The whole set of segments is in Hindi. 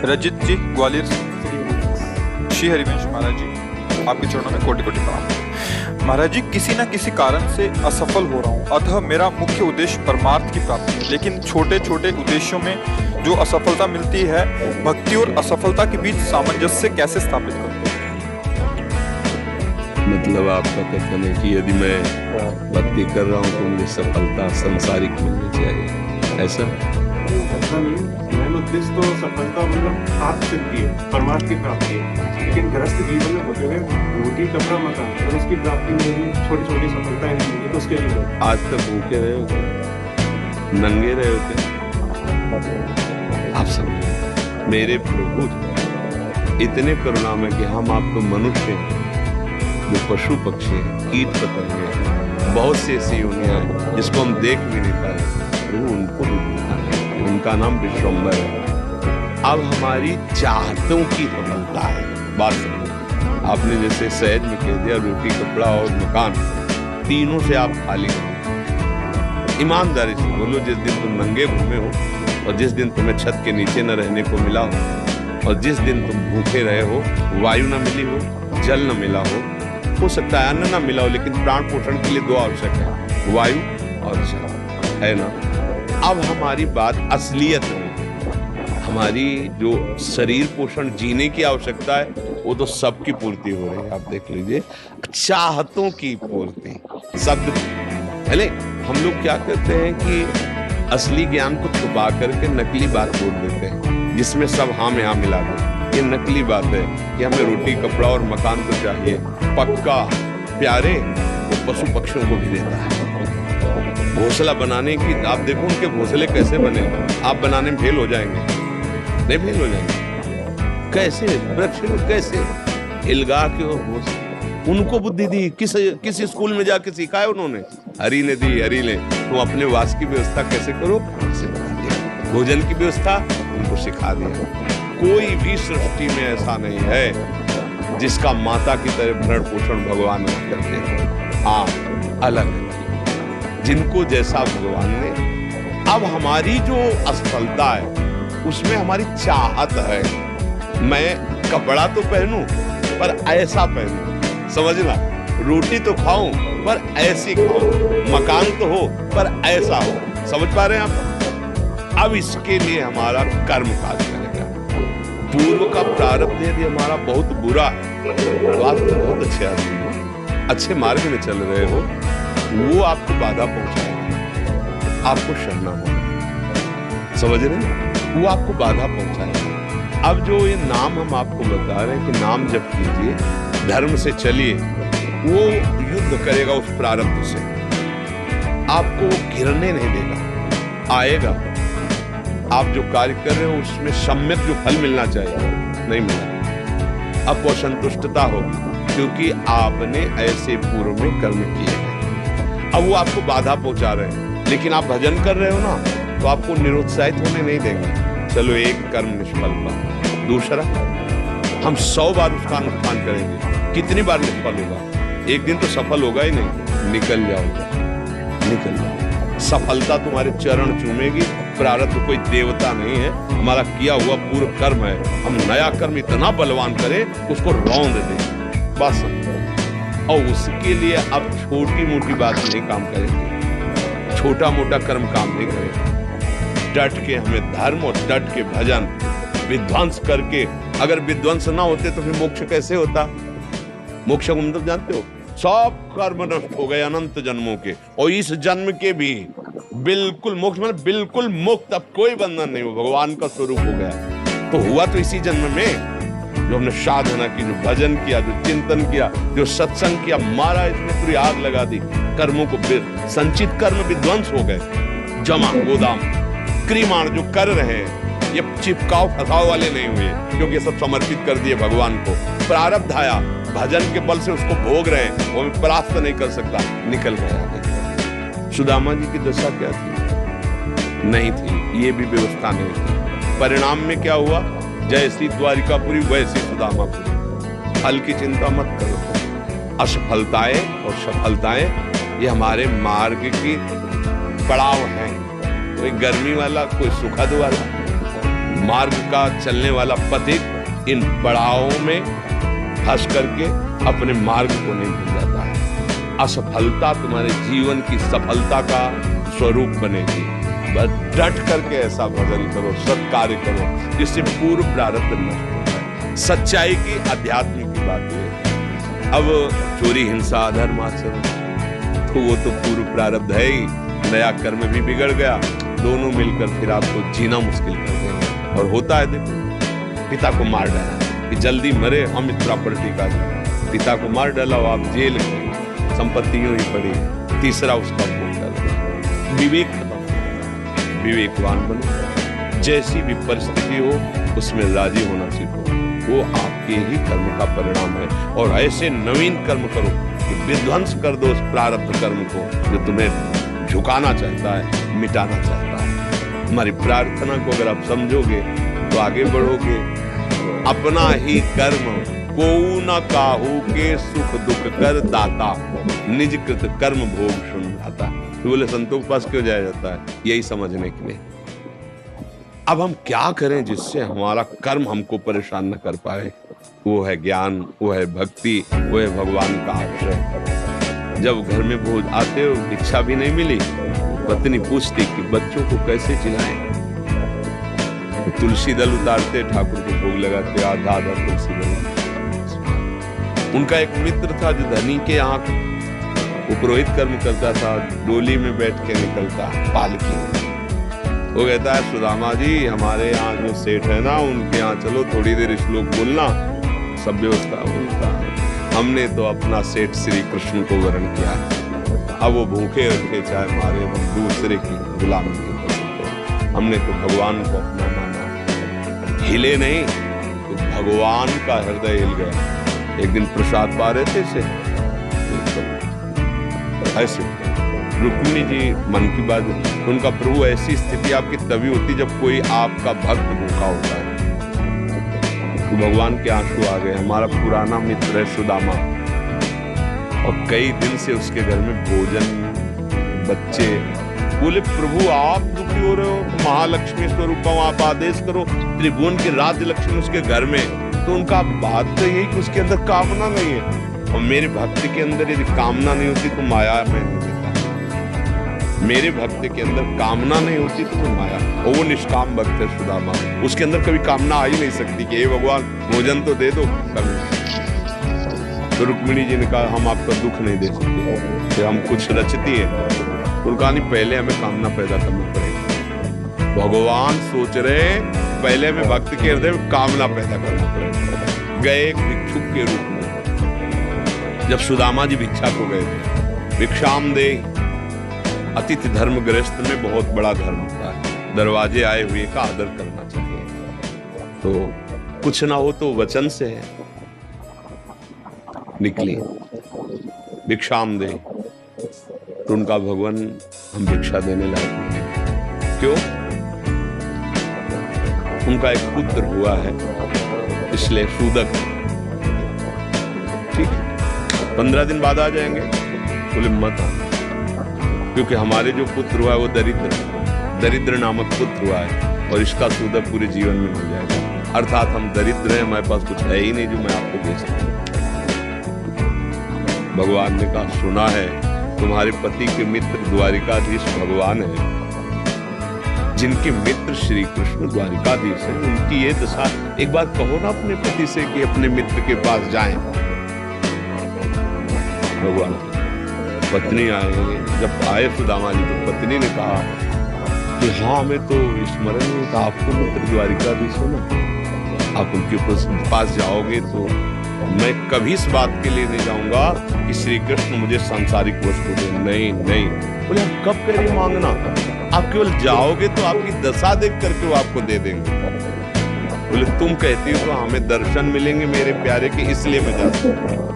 रजित जी ग्वालियर से। श्री हरिवंश महाराज जी, आपके चरणों में कोटि कोटि प्रणाम। महाराज जी, किसी न किसी कारण से असफल हो रहा हूँ, अतः मेरा मुख्य उद्देश्य परमार्थ की प्राप्ति है, लेकिन छोटे छोटे उद्देश्यों में जो असफलता मिलती है, भक्ति और असफलता के बीच सामंजस्य कैसे स्थापित करूँ? मतलब आपका कथन है कि यदि मैं भक्ति कर रहा हूँ तो मुझे सफलता सांसारिक मिलनी चाहिए, ऐसा? मेन उद्देश्य तो सफलता मतलब आत्मसिद्धि है, परमार्थ की प्राप्ति है, लेकिन गृहस्थ जीवन में होते हुए रोटी कपड़ा मकान और उसकी प्राप्ति में भी छोटी छोटी सफलताएं नहीं मिली, तो उसके लिए आज तक भूखे रहे हो क्या? नंगे रहे हो क्या? आप समझो, मेरे प्रभु इतने करुणा में कि हम आप तो मनुष्य हैं, जो पशु पक्षी हैं, कीट पतंगे हैं, बहुत सी ऐसी यूनियां हैं जिसको हम देख भी नहीं पा रहे, प्रभु उनको भी दिखा रहे, उनका नाम विश्वम्भर है। अब हमारी चाहतों की सफलता है। बात समझो, आपने जैसे सहज में कह दिया रोटी कपड़ा और मकान, तीनों से आप खाली हो। ईमानदारी से बोलो, जिस दिन तुम नंगे घूमे हो और जिस दिन तुम्हें छत के नीचे न रहने को मिला हो और जिस दिन तुम भूखे रहे हो, वायु न मिली हो, जल न मिला हो सकता है अन्न ना मिला हो, लेकिन प्राण पोषण के लिए दो आवश्यक है, वायु और जल, है ना? अब हमारी बात असलियत में, हमारी जो शरीर पोषण जीने की आवश्यकता है वो तो सबकी पूर्ति हो रही है। आप देख लीजिए, चाहतों की पूर्ति शब्द पहले हम लोग क्या करते हैं कि असली ज्ञान को छुपा करके नकली बात बोल देते हैं, जिसमें सब हाँ में हाँ मिला दे। ये नकली बात है कि हमें रोटी कपड़ा और मकान तो चाहिए, पक्का प्यारे वो पशु पक्षियों को भी देता है। घोंसला बनाने की आप देखो, उनके घोंसले कैसे बने, आप बनाने में फेल हो जाएंगे, नहीं फेल हो जाएंगे? कैसे वृक्ष कैसे इल्गा के घोंसले, उनको बुद्धि दी, किस स्कूल में जाके सिखाया उन्होंने? हरि ने दी, हरि ने। तुम अपने वास की व्यवस्था कैसे करो, सिखा दिया। भोजन की व्यवस्था उनको सिखा दिया। कोई भी सृष्टि में ऐसा नहीं है जिसका माता की तरह भरण पोषण भगवान नहीं करते हैं। हाँ, अलग है जिनको जैसा भगवान ने। अब हमारी जो असफलता है उसमें हमारी चाहत है, मैं कपड़ा तो पहनूं पर ऐसा पहनूं, समझना, रोटी तो खाऊं पर ऐसी खाऊं, मकान तो हो पर ऐसा हो, समझ पा रहे हैं आप? अब इसके लिए हमारा कर्म काज करेगा। पूर्व का प्रारब्ध यदि हमारा बहुत बुरा है तो आप बहुत अच्छे आदमी हो, अच्छे मार्ग में चल रहे हो, वो आपको बाधा पहुंचाएगा, आपको शरणा हो, समझ रहे हैं? वो आपको बाधा पहुंचाएगा। अब जो ये नाम हम आपको बता रहे हैं कि नाम जप कीजिए, धर्म से चलिए, वो युद्ध करेगा उस प्रारब्ध से, आपको वो गिरने नहीं देगा, आएगा। आप जो कार्य कर रहे हो उसमें सम्यक जो फल मिलना चाहिए नहीं मिला, अब वो संतुष्टता होगी क्योंकि आपने ऐसे पूर्व में कर्म किए हैं। अब वो आपको बाधा पहुंचा रहे हैं, लेकिन आप भजन कर रहे हो ना, तो आपको निरुत्साहित होने नहीं देंगे। चलो, एक कर्म निष्फल हुआ, दूसरा हम 100 बार उसका अनुष्ठान करेंगे, कितनी बार निष्फल होगा? एक दिन तो सफल होगा ही नहीं, निकल जाओगे, निकल जाओ। सफलता तुम्हारे चरण चूमेगी। प्रारब्ध कोई देवता नहीं है, हमारा किया हुआ पूर्व कर्म है। हम नया कर्म इतना बलवान करें उसको रौंद दें, बस। और उसके लिए अब छोटी मोटी बात नहीं काम करेंगे, छोटा मोटा कर्म काम नहीं करेंगे। डट के हमें धर्म और डट के भजन विध्वंस करके, अगर विध्वंस ना होते तो फिर मोक्ष कैसे होता? मोक्ष को मतलब जानते हो, सब कर्म नष्ट हो गए अनंत जन्मों के, और इस जन्म के भी बिल्कुल मोक्ष, मतलब बिल्कुल मुक्त, अब कोई बंधन नहीं हो, भगवान का स्वरूप हो गया। तो हुआ तो इसी जन्म में, जो हमने साधना की, जो भजन किया, जो चिंतन किया, जो सत्संग किया, मारा इसमें पूरी आग लगा दी, कर्मों को संचित कर्म विध्वंस हो गए, जमा गोदाम क्रियमाण जो कर रहे हैं, ये चिपकाव फसाव वाले नहीं हुए, क्योंकि सब समर्पित कर दिए भगवान को। प्रारब्ध आया, भजन के बल से उसको भोग रहे हैं, वो परास्त नहीं कर सकता, निकल गया। सुदामा जी की दशा क्या थी? नहीं थी, ये भी व्यवस्था नहीं थी। परिणाम में क्या हुआ? जैसी द्वारिकापुरी वैसी सुदामापुरी। फल की चिंता मत करो। असफलताएं और सफलताएं ये हमारे मार्ग की पड़ाव हैं। कोई गर्मी वाला, कोई सुखद वाला, मार्ग का चलने वाला पथिक इन पड़ावों में फंस करके अपने मार्ग को नहीं भूल जाता है। असफलता तुम्हारे जीवन की सफलता का स्वरूप बनेगी। बस डट करके ऐसा भजन करो, सत्कार्य करो जिससे पूर्व प्रारब्ध नष्ट हो जाए। सच्चाई की, अध्यात्म की बात है। अब चोरी, हिंसा, अधर्म आचरण तो वो तो पूर्व प्रारब्ध है ही, नया कर्म भी बिगड़ गया, दोनों मिलकर फिर आपको जीना मुश्किल कर देंगे। और होता है, देखो पिता को मार डाला कि जल्दी मरे, हम इस प्रॉपर्टी का, पिता को मार डाला, आप जेल गए, संपत्तियों ही पड़ी, तीसरा उसका भोग डाला। विवेक खत्म, विवेकवान बनो, जैसी भी परिस्थिति हो उसमें राजी होना सीखो, वो आपके ही कर्म का परिणाम है। और ऐसे नवीन कर्म करो कि विध्वंस कर दो उस प्रारब्ध कर्म को जो तुम्हें झुकाना चाहता है, मिटाना चाहता है। हमारी प्रार्थना को अगर आप समझोगे तो आगे बढ़ोगे। अपना ही कर्म को न काहू के सुख दुख कर दाता, निज कृत कर्म भोग सुन आता। तो बोले संतों के पास क्यों जाया जाता है? यही समझने के लिए। अब हम क्या करें जिससे हमारा कर्म हमको परेशान न कर पाए? वो है ज्ञान, वो है भक्ति, वो है भगवान का आश्रय। जब घर में भोज आते हो, इच्छा भी नहीं मिली, पत्नी पूछती कि बच्चों को कैसे चिल्लाएं? तो तुलसी दल उतारते, ठाकुर को भोग लगाते, आधा आधा तुलसी दल। उनका एक मित्र था जो धनी के यहाँ पुरोहित कर्म करता था, डोली में बैठ के निकलता पालकी में। वो कहता है, सुदामा जी हमारे यहाँ जो सेठ है ना, उनके यहाँ चलो थोड़ी देर श्लोक बोलना, सब व्यवस्था बोलता है। हमने तो अपना सेठ श्री कृष्ण को वरण किया, अब वो भूखे रखे चाहे मारे, दूसरे की गुलामी नहीं कर सकते। हमने तो भगवान को अपना माना, हिले नहीं तो भगवान का हृदय हिल गया। एक दिन प्रसाद पा रहे थे से ऐसे रुक्मिणी जी मन की बात, उनका प्रभु ऐसी स्थिति आपकी तभी होती जब कोई आपका भक्त भूखा होता है। तो भगवान के आंसू आ गए। हमारा पुराना मित्र है सुदामा, और कई दिन से उसके घर में भोजन, बच्चे। बोले प्रभु आप दुखी हो रहे हो, महालक्ष्मी स्वरूप आप आदेश करो, त्रिभुवन की राज्य लक्ष्मी उसके घर में। तो उनका बात तो यही कि उसके अंदर कामना नहीं है, और मेरे भक्त के अंदर यदि कामना नहीं होती तो माया में नहीं देता। मेरे भक्त के अंदर कामना नहीं होती तो माया, और वो निष्काम भक्त है सुदामा, उसके अंदर कभी कामना आ ही नहीं सकती कि हे भगवान भोजन तो दे दो कभी। तो रुक्मिणी जी ने कहा हम आपका दुख नहीं दे सकते, कि हम कुछ रचती है। तो कहा नहीं, पहले हमें कामना पैदा करनी पड़ेगी। भगवान सोच रहे पहले हमें भक्त के हृदय में कामना पैदा करना पड़ेगा। गए एक भिक्षुक के रूप में, जब सुदामा जी भिक्षा को गए थे, भिक्षाम दे, अतिथि धर्म गृहस्थ में बहुत बड़ा धर्म होता है, दरवाजे आए हुए का आदर करना चाहिए। तो कुछ ना हो तो वचन से है, निकली भिक्षाम दे। तो उनका भगवान हम भिक्षा देने लायक नहीं। क्यों? उनका एक पुत्र हुआ है, इसलिए सूदक, ठीक है 15 दिन बाद आ जाएंगे। बोले मत आना, क्योंकि हमारे जो पुत्र हुआ है वो दरिद्र नामक पुत्र हुआ है, और इसका सूदक पूरे जीवन में हो जाएगा। अर्थात हम दरिद्र हैं, हमारे पास कुछ है ही नहीं जो मैं आपको दे सकूं। भगवान ने कहा सुना है तुम्हारे पति के मित्र द्वारिकाधीश भगवान है, जिनके मित्र श्री कृष्ण द्वारिकाधीश है, उनकी ये दशा। एक बार कहो ना अपने पति से कि अपने मित्र के पास जाएं। भगवान पत्नी आए, जब आए सुदामा जी तो पत्नी ने कहा कि हाँ हमें तो स्मरण है, आपको मित्र द्वारिकाधीश है ना, आप उनके पास जाओगे तो मैं कभी इस बात के लिए नहीं जाऊंगा कि श्री कृष्ण मुझे सांसारिक वस्तु दे। नहीं नहीं। बोले आप कब कह रहे मांगना, आप केवल जाओगे तो आपकी दशा देख करके वो आपको दे देंगे। बोले तुम कहती हो तो हमें दर्शन मिलेंगे मेरे प्यारे के, इसलिए मैं जाता हूं।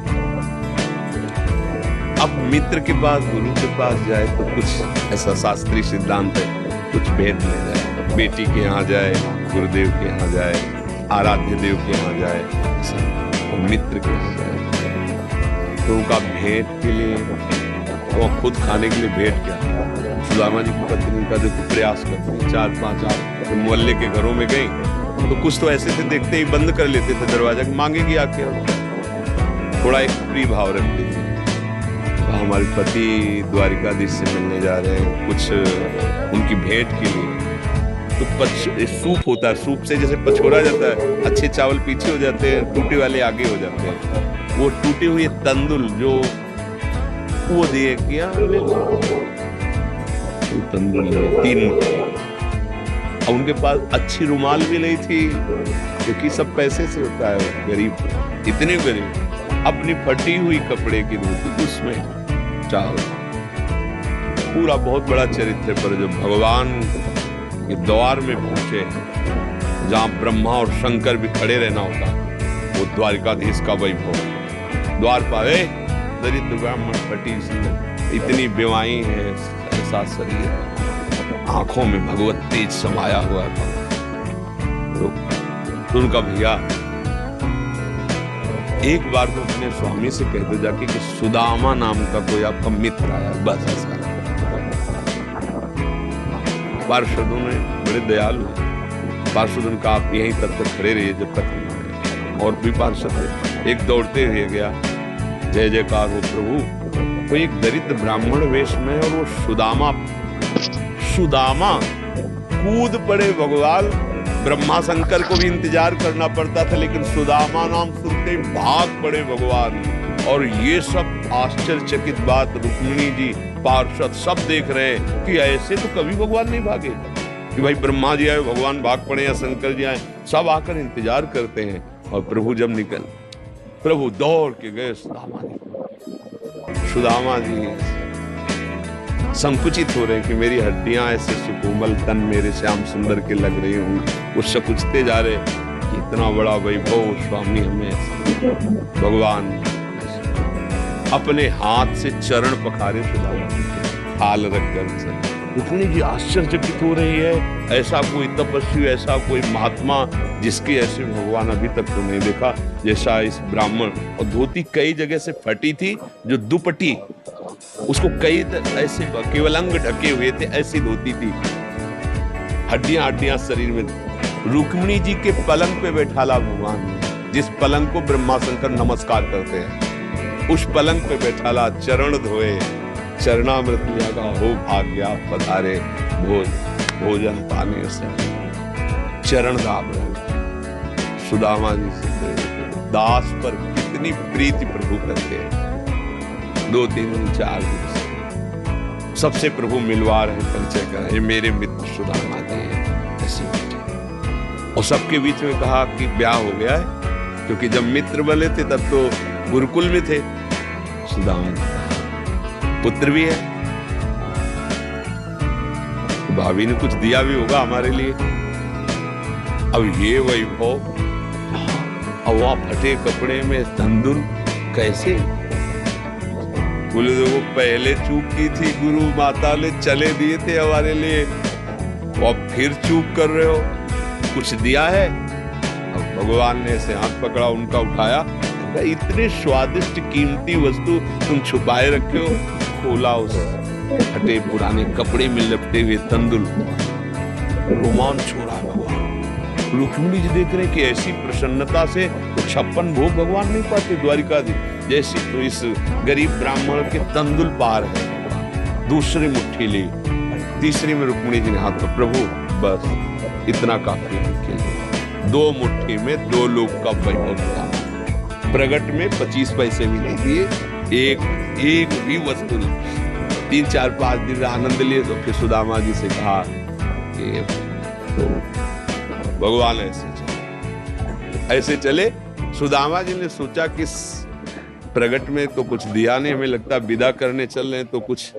अब मित्र के पास, गुरु के पास जाए तो कुछ ऐसा शास्त्रीय सिद्धांत है, कुछ भेंट ले जाए, बेटी के यहाँ जाए, गुरुदेव के यहाँ जाए, आराध्य देव के यहाँ जाए, तो मित्र के यहाँ जाए। तो उनका भेंट के लिए, वो खुद खाने के लिए भेंट क्या, सुदामा जी की पत्नी का जो प्रयास करते हैं, 4-5 मोहल्ले के घरों में गई, तो कुछ तो ऐसे थे, देखते ही बंद कर लेते थे दरवाजा, मांगेगी आके, थोड़ा एक प्रिय भाव रखते थे। तो हमारे पति द्वारिकाधीश से मिलने जा रहे हैं, कुछ उनकी भेंट के लिए, तो सूप होता है, सूप से जैसे पछोड़ा जाता है, अच्छे चावल पीछे हो जाते हैं, टूटे वाले आगे हो जाते हैं, वो टूटे हुए तंदुल जो वो दिए किया, तंदुल 3 और उनके पास अच्छी रुमाल भी नहीं थी, क्योंकि सब पैसे से होता है, गरीब, इतने गरीब, अपनी फटी हुई कपड़े की धोती, उसमें चावल। पूरा बहुत बड़ा चरित्र पर जब भगवान के द्वार में पहुंचे, जहां ब्रह्मा और शंकर भी खड़े रहना होता, वो द्वारिकाधीश का वैभव, द्वार पाए दरिद्र ब्राह्मण फटी सी, इतनी बीमारी है, ऐसा शरीर, आंखों में भगवत तेज समाया हुआ था। तो उनका भैया एक बार तो अपने स्वामी से कहते जाके कि सुदामा नाम का कोई आपका मित्र आया, बस ऐसा। पार्षदों ने बड़े दयालु हैं, पार्षद उनका आप यहीं तब तक खड़े रहिए जब तक हम आए। और भी पार्षद थे, एक दौड़ते हुए गया, जय जयकार हो प्रभु, कोई एक दरिद्र ब्राह्मण वेश में, और वो सुदामा कूद पड़े भगवान। ब्रह्मा शंकर को भी इंतजार करना पड़ता था, लेकिन सुदामा नाम सुनते भाग पड़े भगवान। और ये सब आश्चर्यचकित बात रुक्मिणी जी, पार्षद सब देख रहे हैं कि ऐसे तो कभी भगवान नहीं भागे, कि भाई ब्रह्मा जी आए भगवान भाग पड़े या शंकर जी आए, सब आकर इंतजार करते हैं। और प्रभु जब प्रभु दौड़ के गए सुदामा जी संकुचित हो रहे हैं कि मेरी हड्डियां ऐसे सुकोमल, तन मेरे श्याम सुंदर के लग रहे हूँ, वो सकुचते जा रहे कि इतना बड़ा वैभव स्वामी हमें। भगवान अपने हाथ से चरण पखारे सुदामा हाल रखकर, रुक्मिणी जी आश्चर्यचकित हो रही है, ऐसा कोई तपस्वी, ऐसा कोई महात्मा जिसके ऐसे भगवान अभी तक तो नहीं देखा, जैसा इस ब्राह्मण। और धोती कई जगह से फटी थी, जो दुपट्टी उसको कई ऐसे केवल अंग ढके हुए थे, ऐसी धोती थी, हड्डियां शरीर में। रुक्मिणी जी के पलंग पे बैठाला भगवान ने, जिस पलंग को ब्रह्मा शंकर नमस्कार करते हैं, उस पलंग पे बैठाला, चरण धोए, चरणामृत लिया का हो भाग्या पधारे भोजन पाने से, चरण दाब रहे। सुदामा जी से दास पर कितनी प्रीति प्रभु करते हैं। 2 3 दिन 4 दिन सबसे प्रभु मिलवा रहे, परिचय कर रहे, मेरे मित्र सुदामा जी ऐसे बैठे। और सबके बीच में कहा कि ब्याह हो गया है, क्योंकि जब मित्र बने थे तब तो गुरुकुल में थे। सुदामा जी पुत्र भी है, भाभी ने कुछ दिया भी होगा हमारे लिए। अब ये वैभव, अब वहां फटे कपड़े में तंदुल कैसे? बोले वो पहले चूक की थी, गुरु माता ने चले दिए थे हमारे लिए, और फिर चूक कर रहे हो, कुछ दिया है? अब भगवान ने ऐसे हाथ पकड़ा, उनका उठाया, इतने स्वादिष्ट कीमती वस्तु तुम छुपाए रखे हो, खोला उस फटे पुराने कपड़े में लपटे हुए तंदुल, रोमांच हो रहा भगवान। रुक्मिणी जी देख रहे कि ऐसी प्रसन्नता से तो 56 भोग भगवान नहीं पाते द्वारिकाधीश जैसी, तो इस गरीब ब्राह्मण के तंदुल पार है। दूसरी मुट्ठी ली, तीसरी में रुक्मिणी जी ने हाथ पर, प्रभु बस इतना काफी है, 2 मुट्ठी में 2 लोग का वैभव था। प्रगट में 25 पैसे भी नहीं दिए, एक भी वस्तु नहीं। 3 4 5 दिन आनंद लिए, तो फिर सुदामा जी से कहा कि तो भगवान ऐसे चले। सुदामा जी ने सोचा कि प्रगट में तो कुछ दिया नहीं, हमें लगता विदा करने चल रहे हैं, तो कुछ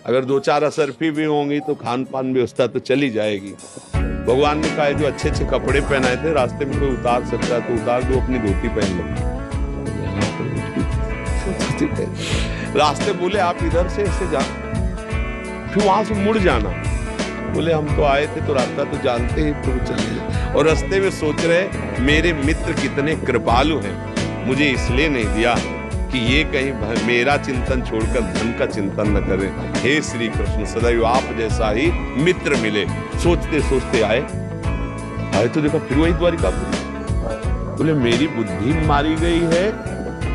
अगर 2-4 असरफी भी होंगी तो खान पान व्यवस्था तो चली जाएगी। भगवान ने कहा जो अच्छे अच्छे कपड़े पहनाए थे, रास्ते में कोई उतार सकता है तो उतार दो, अपनी धोती पहन लो। रास्ते बोले आप इधर से ऐसे जा, फिर वहां से मुड़ जाना। बोले हम तो आए थे तो रास्ता तो जानते ही, तो चले जाए। और रास्ते में सोच रहे मेरे मित्र कितने कृपालु हैं, मुझे इसलिए नहीं दिया कि ये कहीं मेरा चिंतन छोड़कर धन का चिंतन न करें। हे श्री कृष्ण, सदैव आप जैसा ही मित्र मिले। सोचते सोचते आए, आए तो देखा फिर वही द्वारिकापुरी। बोले मेरी बुद्धि मारी गई है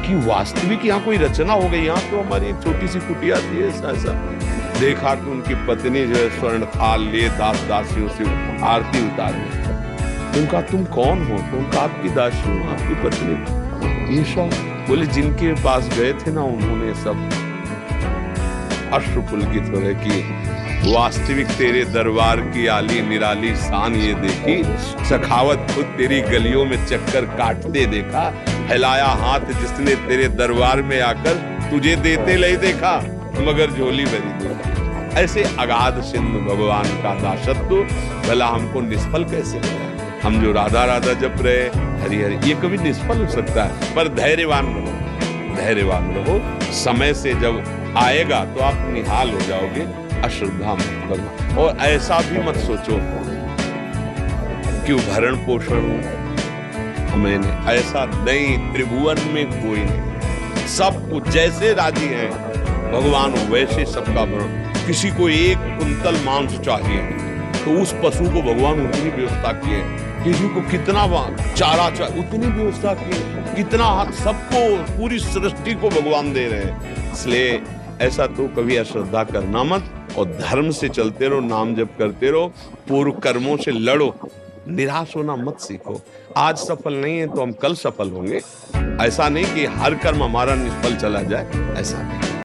कि वास्तविक यहाँ कोई रचना हो गई। यहाँ तो हमारी एक छोटी सी कुटिया थी, ऐसा ऐसा। देखा कि उनकी पत्नी जो है स्वर्ण थाल लिए दास दासियों से आरती उतारने। उनका तुम कौन हो? तो उनका आपकी दासी हूँ, आपकी पत्नी। ये सब बोले जिनके पास गए थे ना उन्होंने सब अश्रुपुलकित हो रहे कि वास्तविक तेरे दरबार की आली निराली शान ये देखी, सखावत खुद तेरी गलियों में चक्कर काटते देखा, फैलाया हाथ जिसने तेरे दरबार में आकर तुझे देते ले देखा, मगर झोली भरी देखी। ऐसे अगाध सिंधु भगवान का दासत्व भला हमको निष्फल कैसे हो जाए? हम जो राधा राधा जप रहे हरि हरि, ये कभी निष्फल हो सकता है। पर धैर्यवान रहो, धैर्यवान रहो। समय से जब आएगा तो आप निहाल हो जाओगे। अश्रद्धा मत करो और ऐसा भी मत सोचो कि भरण पोषण हमें नहीं, ऐसा नहीं। त्रिभुवन में कोई नहीं, सब कुछ जैसे राजी हैं भगवान वैसे सबका भरण। किसी को 1 कुंतल मांस चाहिए तो उस पशु को भगवान उतनी व्यवस्था की है। किसी को कितना चारा चाहिए उतनी व्यवस्था की है। कितना सबको, पूरी सृष्टि को भगवान दे रहे हैं। इसलिए ऐसा तो कभी अश्रद्धा करना मत और धर्म से चलते रहो, नाम जप करते रहो, पूर्व कर्मों से लड़ो, निराश होना मत सीखो। आज सफल नहीं है तो हम कल सफल होंगे। ऐसा नहीं कि हर कर्म हमारा निष्फल चला जाए, ऐसा नहीं।